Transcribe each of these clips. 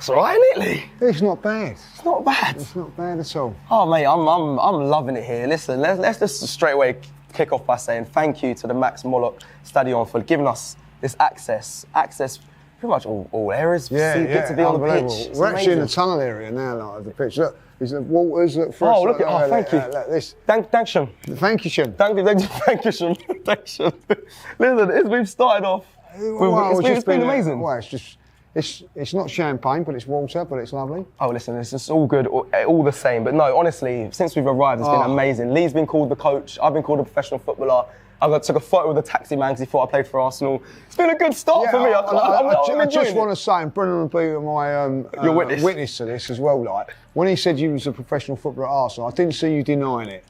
It's all right, isn't it, Lee? It's not bad. It's not bad. It's not bad at all. Oh, mate, I'm loving it here. Listen, let's just straight away kick off by saying thank you to the Max Morlock Stadion for giving us this access pretty much all areas. Get to be on the pitch. It's We're actually in the amazing. tunnel area now, like of the pitch. Look, there's the waters. Look, for Oh, us, look at thank you. Like this. Thank you. Thank you, Shem. Thank you, Sean. Thanks, Sean. Listen, we've started off. It's been amazing. Well, it's not champagne, but it's water, but it's lovely. Oh, listen, it's just all good, all the same. But no, honestly, since we've arrived, it's been amazing. Lee's been called the coach. I've been called a professional footballer. I took a photo with the taxi man because he thought I played for Arsenal. It's been a good start for me. I just want to say, and Brendan will be my Your witness to this as well. Like when he said you was a professional footballer at Arsenal, I didn't see you denying it.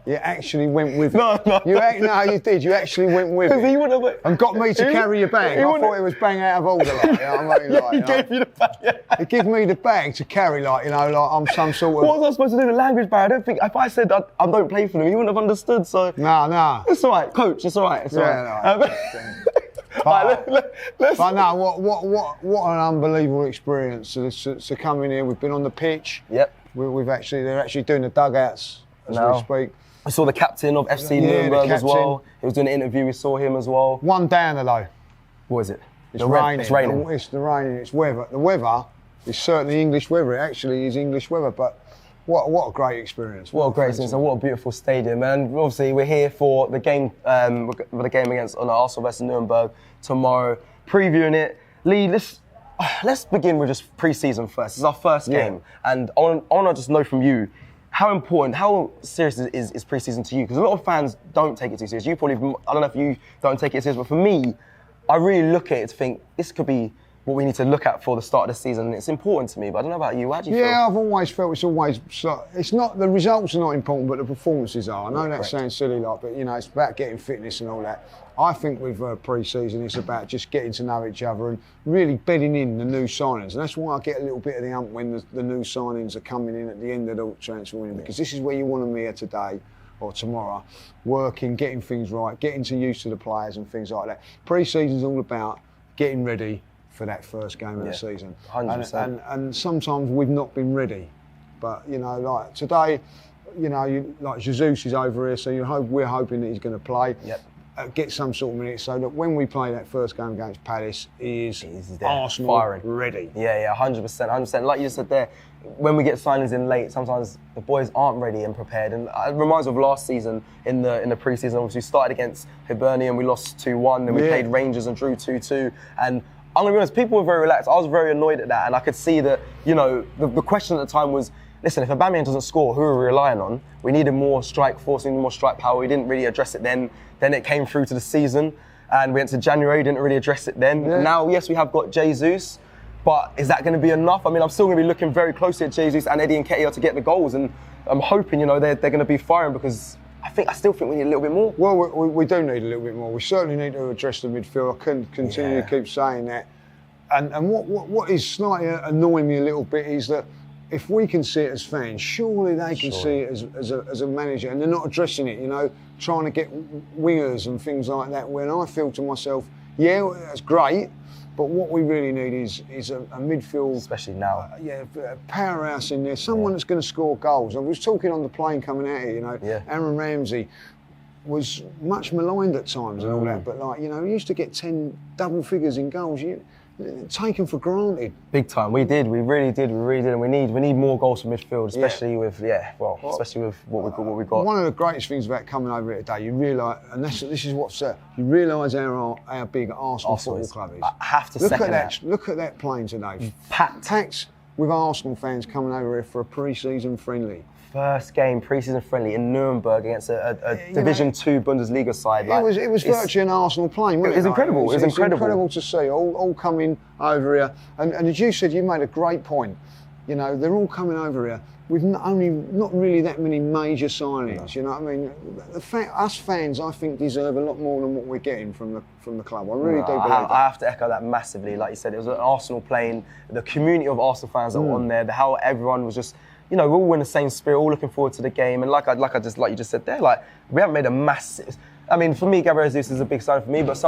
You actually went with it. No. No, you did. You actually went with it. He wouldn't have, and got me to carry your bag. I thought it was bang out of order. Like, you know what I mean? Like, he gave you the bag. Yeah. He gave me the bag to carry, like I'm some sort of. What was I supposed to do? The language barrier. I don't think if I said I don't play for them, he wouldn't have understood. So no. It's all right, coach. It's all right. It's all right. But no, what an unbelievable experience to come in here. We've been on the pitch. Yep. They're actually doing the dugouts as we speak. We saw the captain of FC Nurnberg as well. He was doing an interview. We saw him as well. One down though. What is it? It's raining. It's raining. It's the raining. It's weather. The weather is certainly English weather. It actually is English weather. But what a great experience. What a great experience and what a beautiful stadium. And obviously we're here for the game, against Arsenal versus Nuremberg tomorrow, previewing it. Lee, let's begin with just pre-season first. It's our first game, and I want to just know from you how important, how serious is pre-season to you? Because a lot of fans don't take it too serious. You probably, I don't know if you don't take it serious, but for me, I really look at it to think this could be what we need to look at for the start of the season. It's important to me, but I don't know about you. How do you feel? Yeah, I've always felt it's not, the results are not important, but the performances are. I know that sounds silly, but it's about getting fitness and all that. I think with pre-season, it's about just getting to know each other and really bedding in the new signings. And that's why I get a little bit of the hump when the new signings are coming in at the end of the transfer window, because this is where you want them here today or tomorrow, working, getting things right, getting used to the players and things like that. Pre-season's all about getting ready for that first game of the season. 100%. And sometimes we've not been ready. But, like today, like Jesus is over here, so we're hoping that he's going to play. Yep. Get some sort of minutes so that when we play that first game against Palace, is Arsenal firing. ready? Yeah, 100%. Like you said there, when we get signings in late, sometimes the boys aren't ready and prepared. And it reminds me of last season in the pre-season. Obviously, we started against Hibernian, we lost 2-1, then we played Rangers and drew 2-2. And I'm going to be honest, people were very relaxed. I was very annoyed at that, and I could see that, the question at the time was, listen, if Aubameyang doesn't score, who are we relying on? We needed more strike force, we needed more strike power. We didn't really address it then. Then it came through to the season, and we went to January, didn't really address it then. Yeah. Now, yes, we have got Jesus, but is that going to be enough? I mean, I'm still going to be looking very closely at Jesus and Eddie Nketiah to get the goals, and I'm hoping, they're going to be firing, because I still think we need a little bit more. Well, we do need a little bit more. We certainly need to address the midfield. I can continue to keep saying that. And what is slightly annoying me a little bit is that if we can see it as fans, surely they can see it as a manager, and they're not addressing it, trying to get wingers and things like that, when I feel to myself, that's great, but what we really need is a midfield, especially now, a powerhouse in there, someone that's going to score goals. I was talking on the plane coming out here, Aaron Ramsey was much maligned at times and all that, but he used to get 10 double figures in goals. Taken for granted. Big time. We really did, and we need more goals from midfield, especially with especially with what we got. One of the greatest things about coming over here today, you realise, and this is what's you realise how big Arsenal Football Club is. I have to second that. Look at that plane today. Packed with Arsenal fans coming over here for a pre-season friendly. First game, pre-season friendly in Nuremberg against a Division 2 Bundesliga side. It was virtually an Arsenal plane, wasn't it? It was incredible. It was incredible to see, all coming over here. And as you said, you made a great point. They're all coming over here with not really that many major signings. No. Us fans, I think, deserve a lot more than what we're getting from the club. I really do believe that. I have to echo that massively. Like you said, it was an Arsenal plane. The community of Arsenal fans that were on there, how everyone was just, we're all in the same spirit, all looking forward to the game. And like you just said there, we haven't made a massive. I mean, for me, Gabriel Jesus is a big sign for me, but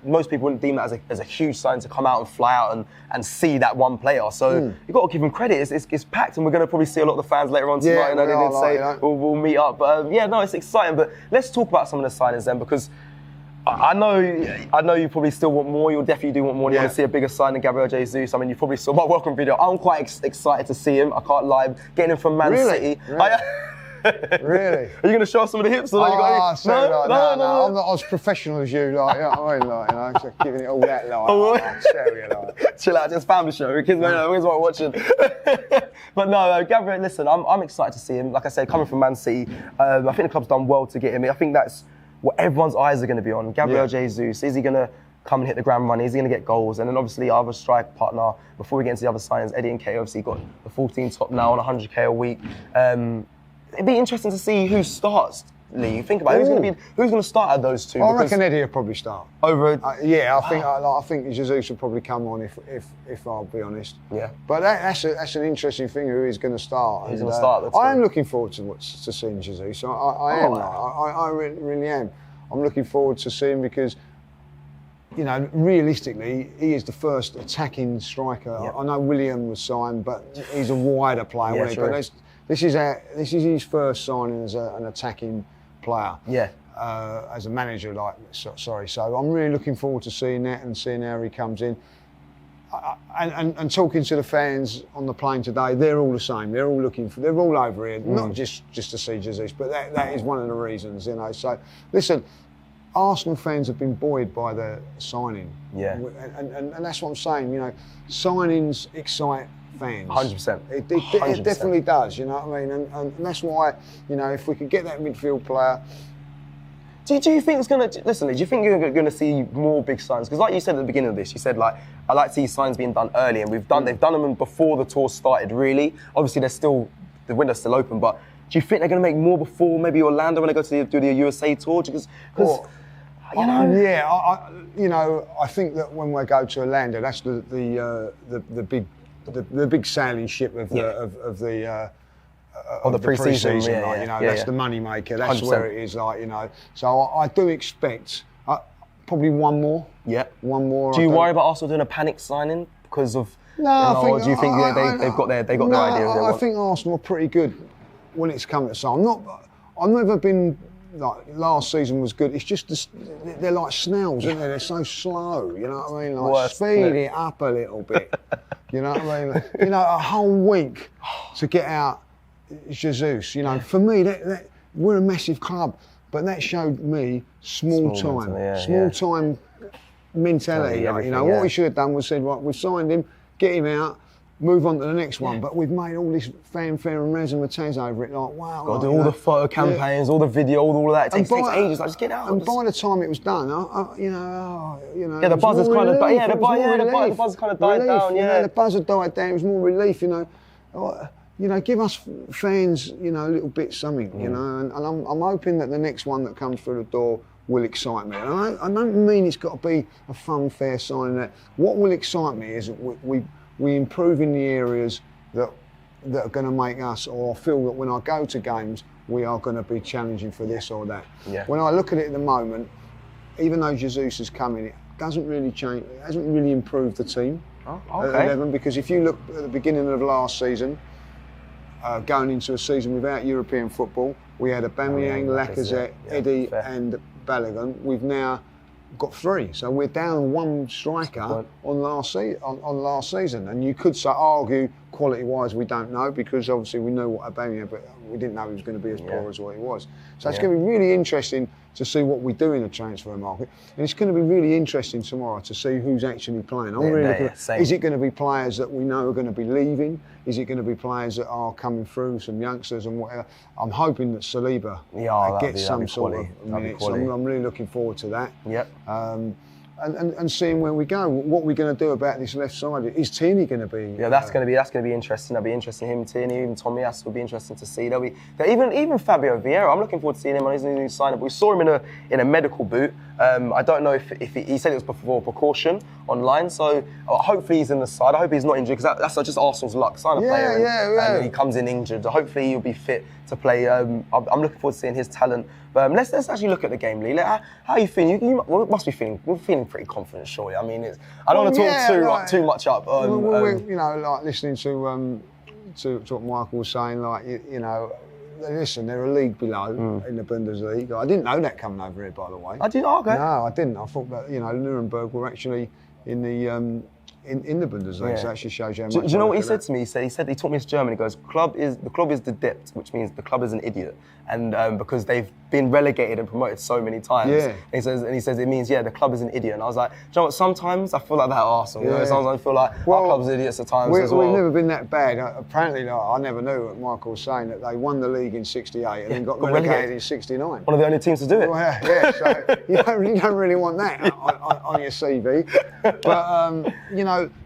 most people wouldn't deem that as a huge sign to come out and fly out and see that one player. So you've got to give him credit. It's packed, and we're going to probably see a lot of the fans later on tonight. And they did say we'll meet up. But it's exciting. But let's talk about some of the signings then, because I know you probably still want more. You'll definitely do want more. You want to see a bigger sign than Gabriel Jesus. I mean, you probably saw my welcome video. I'm quite excited to see him. I can't lie. Getting him from Man City. Really? Are you going to show us some of the hips? Or no, I'm not as professional as you, like, you know what I mean, just giving it all that, Chill out, just family show. Kids weren't watching. But no, Gabriel, listen, I'm excited to see him. Like I said, coming from Man City, I think the club's done well to get him. I think that's what everyone's eyes are going to be on. Gabriel Jesus, is he going to come and hit the ground running? Is he going to get goals? And then obviously our other strike partner, before we get into the other signings, Eddie and Kay obviously got the 14 top now on 100k a week. It'd be interesting to see who starts, Lee. Think about it. Who's going to start at those two? I reckon Eddie will probably start. I think Jesus will probably come on if I'll be honest. Yeah. But that's an interesting thing. Who is going to start? Who's going to start? I am looking forward to seeing Jesus. I really am. I'm looking forward to seeing because, you know, realistically, he is the first attacking striker. Yep. I know William was signed, but he's a wider player. Yeah, sure. But this is his first signing as an attacking player. Yeah. As a manager, So I'm really looking forward to seeing that and seeing how he comes in. And talking to the fans on the plane today, they're all the same. They're all they're all over here, not just to see Jesus, but that is one of the reasons, you know. So listen, Arsenal fans have been buoyed by the signing. Yeah. And that's what I'm saying. You know, signings excite fans. 100%. It definitely does, you know what I mean? And that's why, you know, if we could get that midfield player. Do you think it's going to... Listen, do you think you're going to see more big signs? Because like you said at the beginning of this, you said, like, I like to see signs being done early, and they've done them before the tour started, really. Obviously, the window's still open, but do you think they're going to make more before maybe Orlando when they go to do the USA tour? Because you know... Yeah, you know, I think that when we go to Orlando, that's the big sailing ship of the pre-season, you know, that's the money maker. That's 100%. Where it is, like, you know. So I do expect probably one more. Yeah. One more. Do you worry about Arsenal doing a panic signing because of? No, or do you think they've got their idea? I think Arsenal are pretty good when it's come to sign. I've never been. Like last season was good. It's just they're like snails, aren't they? They're so slow. You know what I mean? Like speed it up a little bit. You know what I mean? You know, a whole week to get out Jesus. You know, for me, we're a massive club, but that showed me small time mentality. Like, you know, what we should have done was said, right, we've signed him, get him out. Move on to the next one, but we've made all this fanfare and razzmatazz over it. Like, wow! Got to do all the photo campaigns, all the video, all of that. It takes ages. Like, just get out. And by the time it was done, you know. Yeah, the buzz has kind of died. The buzz kind of died down. Yeah, you know, the buzz had died down. It was more relief. You know, give us fans, you know, a little bit something. You know, and I'm hoping that the next one that comes through the door will excite me. And I don't mean it's got to be a fun, fair sign. That what will excite me is that we improve in the areas that are going to make us, or I feel that when I go to games, we are going to be challenging for this or that. Yeah. When I look at it at the moment, even though Jesus has come in, it doesn't really change. It hasn't really improved the team. Oh, okay. At 11, because if you look at the beginning of last season, going into a season without European football, we had Aubameyang, Lacazette, Eddie, and Balogun. We've now got 3, so we're down 1 striker on last season, and you could argue quality-wise we don't know, because obviously we know what Aubameyang, but we didn't know he was going to be as poor as what he was. So it's going to be really interesting to see what we do in the transfer market, and it's going to be really interesting tomorrow to see who's actually playing. I'm really looking at, is it going to be players that we know are going to be leaving? Is it going to be players that are coming through, some youngsters and whatever? I'm hoping that Saliba gets some sort of minutes. I'm really looking forward to that. Yep. And seeing where we go. What we're going to do about this left side. Is Tierney going to be? Yeah, that's going to be interesting. That'll be interesting. Him, Tierney, even Tomiyasu will be interesting to see. Even Fabio Vieira. I'm looking forward to seeing him on his new sign-up. We saw him in a medical boot. I don't know if he said it was before precaution online, so hopefully he's in the side. I hope he's not injured, because that's just Arsenal's luck. Sign a player and he comes in injured. Hopefully he'll be fit to play. I'm looking forward to seeing his talent. But let's actually look at the game, Lee. How are you feeling? You must be feeling. We're feeling pretty confident, surely. I mean, I don't want to talk too much up. Like listening to what Michael was saying, like listen, they're a league below in the Bundesliga. I didn't know that coming over here, by the way. I did. Oh, okay. No, I didn't. I thought that Nurnberg were actually in the Bundesliga. So that actually shows you how much. Do you know what he said to me? He said he taught me this German. He goes, the club is the dipped, which means the club is an idiot, and because they've been relegated and promoted so many times. Yeah. And he says it means the club is an idiot. And I was like, do you know what? Sometimes I feel like that at Arsenal. Yeah. Sometimes I feel like our club's idiots at times as well. We've never been that bad. Apparently, I never knew what Michael was saying, that they won the league in '68 and then got relegated in '69. One of the only teams to do it. Well, yeah. So you don't really want that on your CV. But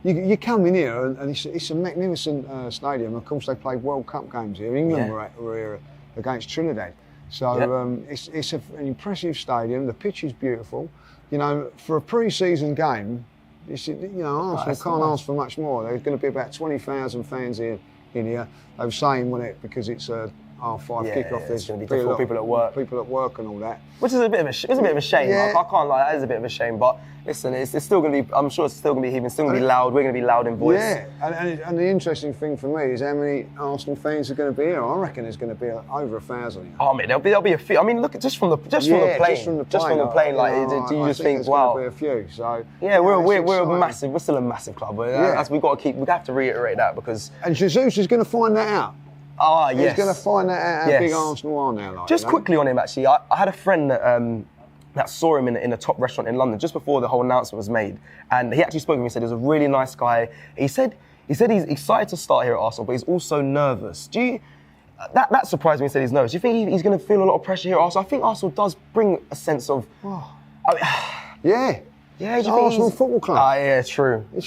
you come in here and it's a magnificent stadium. Of course, they played World Cup games here. England were here against Trinidad. So it's an impressive stadium. The pitch is beautiful. For a pre-season game, Arsenal can't ask for much more. There's going to be about 20,000 fans in here. They were saying because it's a half-5 kickoff. There's going to be a lot of people at work. People at work and all that. Which is a bit of a shame. Yeah. I can't lie, that is a bit of a shame. But listen, it's still going to be. I'm sure it's still going to be even. Still going to be loud. We're going to be loud in voice. Yeah, and the interesting thing for me is how many Arsenal fans are going to be here. I reckon there's going to be over 1,000 here. Oh, mate, there'll be a few. I mean, look, just from the plane. Do you just think, wow? There'll be a few. So yeah, we're a massive. We're still a massive club. We have to reiterate that, because. And Jesus is going to find that out. Ah, yes. He's going to find that out how big Arsenal are now. Just quickly on him, actually, I had a friend that saw him in a top restaurant in London just before the whole announcement was made, and he actually spoke to me. He said he was a really nice guy. He said he's excited to start here at Arsenal, but he's also nervous. That surprised me. He said he's nervous. Do you think he's going to feel a lot of pressure here at Arsenal? I think Arsenal does bring a sense of. Yeah. Yeah, it's Arsenal Football Club. Yeah, true. But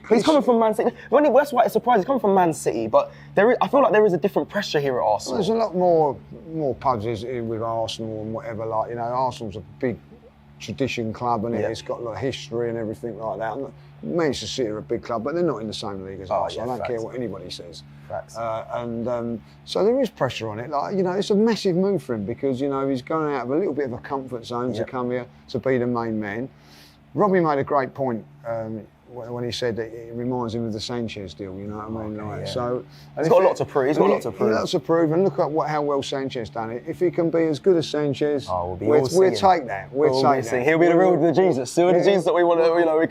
he's coming from Man City. That's why it's surprising. He's coming from Man City, but I feel like there is a different pressure here at Arsenal. Well, there's a lot more pubs with Arsenal and whatever. Like, Arsenal's a big tradition club, and it's got a lot of history and everything like that. Manchester City are a big club, but they're not in the same league as Arsenal. I don't care what anybody says. So there is pressure on it. Like, it's a massive move for him, because he's going out of a little bit of a comfort zone to come here to be the main man. Robbie made a great point when he said that it reminds him of the Sanchez deal, you know what I mean? So he's got a lot to prove. He's got a lot to prove. And look at how well Sanchez done it. If he can be as good as Sanchez, we'll take that. We'll take that. He'll be the real Jesus. Still the Jesus that we want to, we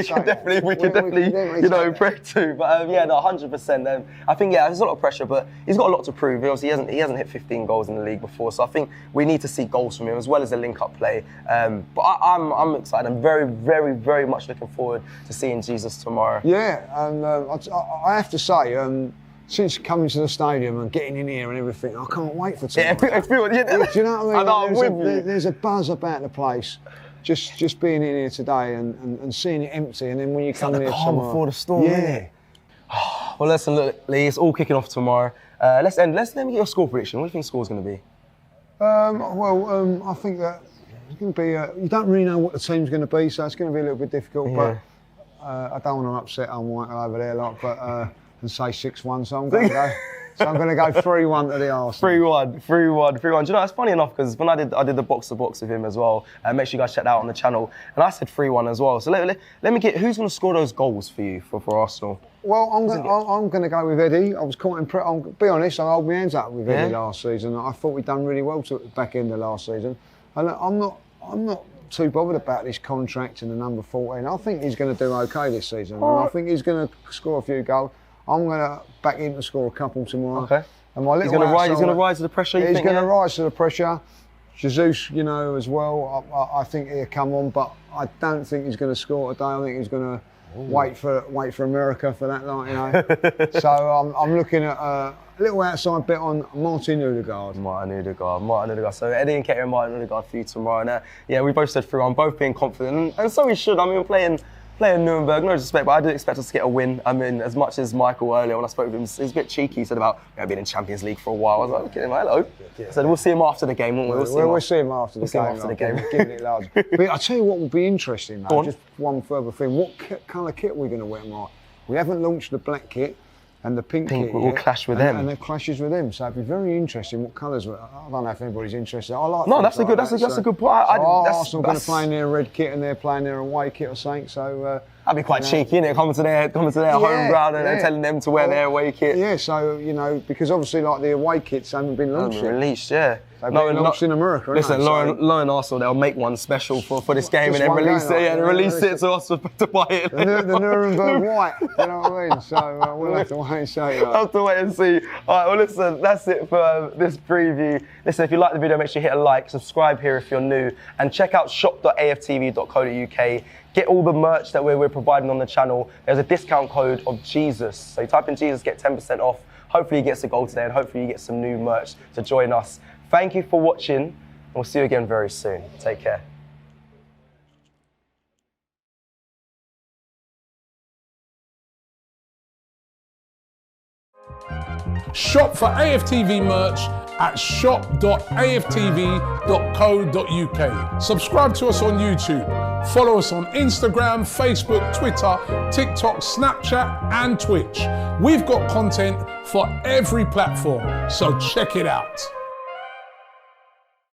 can definitely pray to. But 100%. I think there's a lot of pressure, but he's got a lot to prove. Obviously, he hasn't hit 15 goals in the league before, so I think we need to see goals from him as well as the link-up play. But I'm excited. I'm very, very, very much looking forward to seeing Jesus tomorrow. Yeah, and I have to say, since coming to the stadium and getting in here and everything, I can't wait for tomorrow. Do you know what I mean? There's a buzz about the place. Just being in here today and seeing it empty, and then when you come in here tomorrow, before the storm. Yeah. Well, listen, look, Lee, it's all kicking off tomorrow. Let me get your score prediction. What do you think the score's going to be? I think that it's going to be. You don't really know what the team's going to be, so it's going to be a little bit difficult. But I don't want to upset Michael over there, and say 6-1. So I'm going to go. So I'm going to go 3-1 to the Arsenal. 3-1. Do you know, it's funny enough, because when I did the box-to-box with him as well, make sure you guys check that out on the channel, and I said 3-1 as well. So let me get, who's going to score those goals for you, for Arsenal? Well, I'm going to go with Eddie. I was quite impressed. I'll be honest, I hold my hands up with Eddie last season. I thought we'd done really well to the back end of last season. And I'm not too bothered about this contract and the number 14. I think he's going to do okay this season. And I think he's going to score a few goals. I'm going to back him to score a couple tomorrow. Okay. And my he's going to rise to the pressure. He's going to rise to the pressure. Jesus, as well. I think he'll come on, but I don't think he's going to score today. I think he's going to wait for America for that, So I'm looking at a little outside bet on Martin Odegaard. Martin Odegaard. So Eddie and Katie and Martin Odegaard for you tomorrow. And we both said 3-1, both being confident, and so we should. I mean, we're playing playing Nurnberg, no disrespect, but I do expect us to get a win. I mean, as much as Michael earlier, when I spoke with him, he was a bit cheeky. He said about being in Champions League for a while. I was like, look at him, hello. I said, we'll see him after the game, won't we? We'll see him after the game. Giving it large. But I'll tell you what will be interesting, mate. Just one further thing. What colour kit are we going to wear, Mark? We haven't launched the black kit. And the pink kit will clash with them. And it clashes with them. So it'd be very interesting what colours. I don't know if anybody's interested. I like. No, that's a good. That's a good point. Arsenal going to play in their red kit and they're playing their away kit or something. So that'd be quite cheeky, innit? Coming to their home ground and telling them to wear their away kit. Yeah. So because obviously like the away kits haven't been launched yet. Released, yeah. They've been launched in America. Listen, Lauren Arsenal, they'll make one special for this game and then release it. Yeah, release it to us to buy it. The Nuremberg white. You know what I mean? So we'll have to wait and see. We'll have to wait and see. All right, well, listen, that's it for this preview. Listen, if you like the video, make sure you hit a like, subscribe here if you're new, and check out shop.aftv.co.uk. Get all the merch that we're providing on the channel. There's a discount code of Jesus. So you type in Jesus, get 10% off. Hopefully you get a goal today, and hopefully you get some new merch to join us. Thank you for watching, and we'll see you again very soon. Take care. Shop for AFTV merch at shop.aftv.co.uk. Subscribe to us on YouTube. Follow us on Instagram, Facebook, Twitter, TikTok, Snapchat, and Twitch. We've got content for every platform, so check it out.